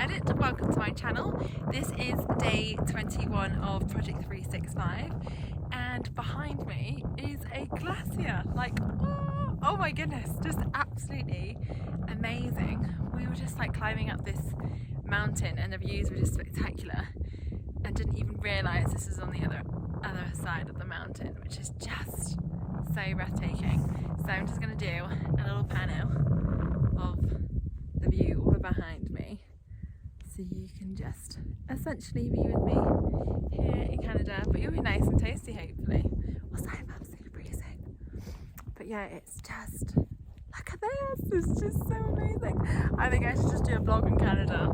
Edit. Welcome to my channel. This is day 21 of Project 365 and behind me is a glacier. Like, oh my goodness, just absolutely amazing. We were just like climbing up this mountain and the views were just spectacular and didn't even realise this is on the other side of the mountain, which is just so breathtaking. So I'm just going to do a little panel of the view all behind me so you can just essentially be with me here in Canada, but you'll be nice and toasty hopefully. Also, I'm absolutely freezing, but yeah, it's just, look at this, it's just so amazing. I think I should just do a vlog in Canada.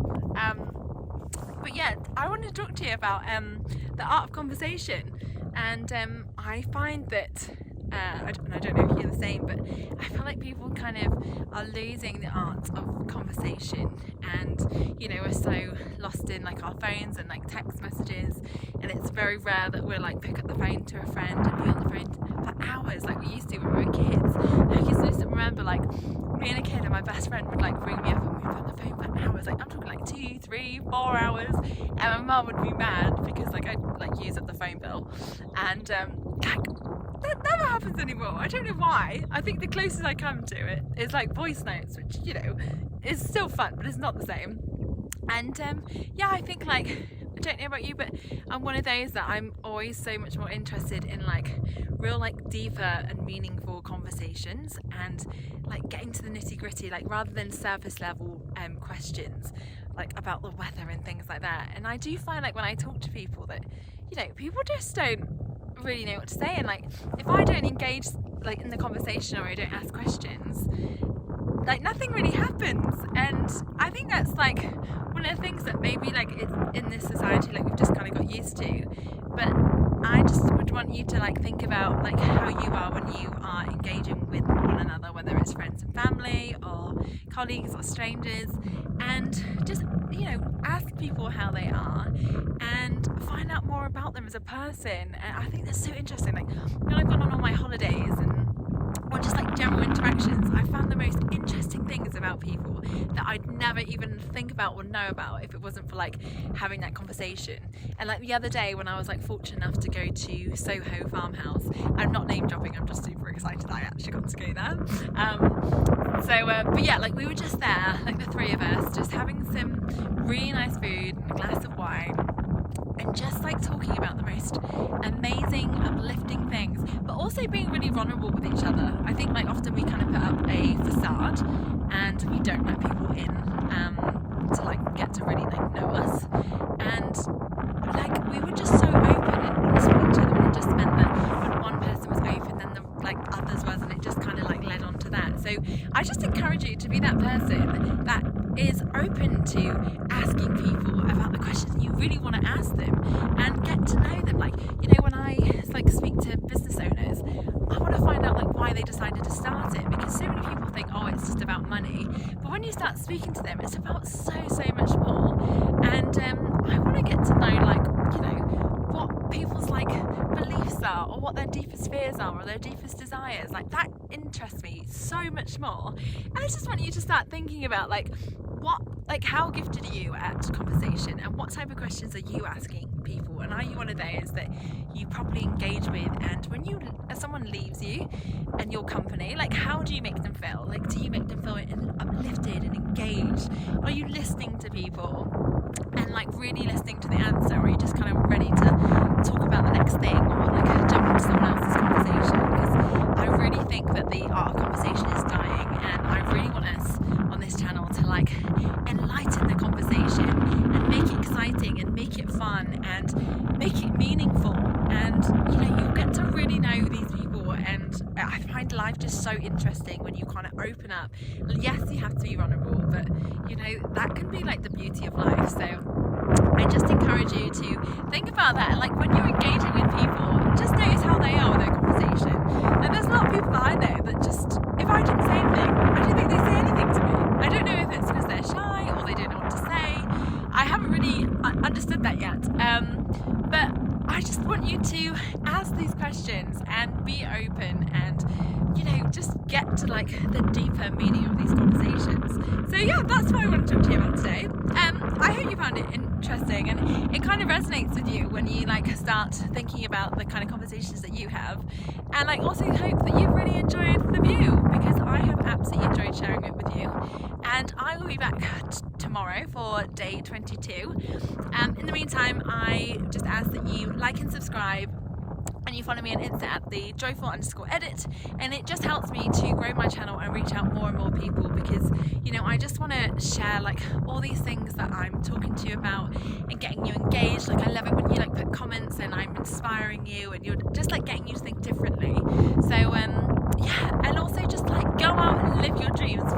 But yeah, I wanted to talk to you about the art of conversation, and I find that I don't know if you're the same, but I feel like people kind of are losing the art of conversation, and you know, we're so lost in like our phones and like text messages, and it's very rare that we'll like pick up the phone to a friend and be on the phone for hours like we used to when we were kids. I used to remember like me and a kid and my best friend would like ring me up and we'd be on the phone for hours, like I'm talking like 2, 3, 4 hours, and my mum would be mad because like I'd like use up the phone bill, and like that never happens anymore. I don't know why. I think the closest I come to it is like voice notes, which, you know, is still fun, but it's not the same. And yeah, I think like, I don't know about you, but I'm one of those that I'm always so much more interested in like real like deeper and meaningful conversations and like getting to the nitty gritty, like rather than surface level questions like about the weather and things like that. And I do find like when I talk to people that, you know, people just don't really know what to say, and like if I don't engage like in the conversation or I don't ask questions, like nothing really happens. And I think that's like one of the things that maybe like it's in this society like we've just kind of got used to, but I just would want you to like think about like how you are when you are engaging with one another, whether it's friends and family or colleagues or strangers, and just, you know, ask people how they are and find out more about them as a person. And I think that's so interesting. Like when I've gone on all my holidays and or just like general interactions, I found the most interesting things about people that I'd never even think about or know about if it wasn't for like having that conversation. And like the other day when I was like fortunate enough to go to Soho Farmhouse, I'm not name dropping, I'm just super excited that I actually got to go there. But yeah, like we were just there, like the three of us, just having some really nice food and a glass of wine, and just like talking about the most amazing, uplifting things, but also being really vulnerable with each other. I think like often we kind of put up a facade and we don't let people in to like get to really like know us, and like we were just so open and honest with each other, and it just meant that when one person was open then the like others was, and it just kind of like led on to that. So I just encourage you to be that person that is open to asking people about the questions you really want to ask them and get to know them. Like, you know, when I like speak to business owners, I want to find out like why they decided to start it, because so many people think, oh, it's just about money, but when you start speaking to them, it's about so much more. And I want to get to know like, you know, what people's like beliefs are, or what their deepest fears are, or their deepest desires. Like that interests me so much more. And I just want you to start thinking about like how gifted are you at conversation, and what type of questions are you asking people, and are you one of those that you properly engage with? And when someone leaves you and your company, like how do you make them feel? Like do you make them feel uplifted and engaged? Are you listening to people and like really listening to the answer, or are you just kind of ready to talk about the next thing, or like jump into someone else's conversation? Because I really think that the art of conversation is dying, and I really want us on this channel to like enlighten the conversation and make it exciting and make it fun and make it meaningful. And you know, you'll get to really know these people, and I find life just so interesting when you kind of open up. Yes, you have to be vulnerable, but you know, that can be like the beauty of life. So I just encourage you to think about that, and like when you're engaging with people, just notice how they are with their conversation. And there's a lot of people that I know that just, if I didn't say anything, I don't think they say anything to me. I don't know if it's because they're shy or they don't know what to say. I haven't really understood that yet. But I just want you to ask these questions and be open, and you know, just get to like the deeper meaning of these conversations. So yeah, that's what I want to talk to you about today. I hope you found it interesting, and it kind of resonates with you when you like start thinking about the kind of conversations that you have. And I also hope that you've really enjoyed the view, because I have absolutely enjoyed sharing it with you. And I will be back tomorrow for day 22. In the meantime, I just ask that you like and subscribe, and you follow me on Insta at the joyful_edit, and it just helps me to grow my channel and reach out more and more people, because you know, I just want to share like all these things that I'm talking to you about and getting you engaged. Like I love it when you like put comments and I'm inspiring you and you're just like getting you to think differently. So yeah, and also just like go out and live your dreams,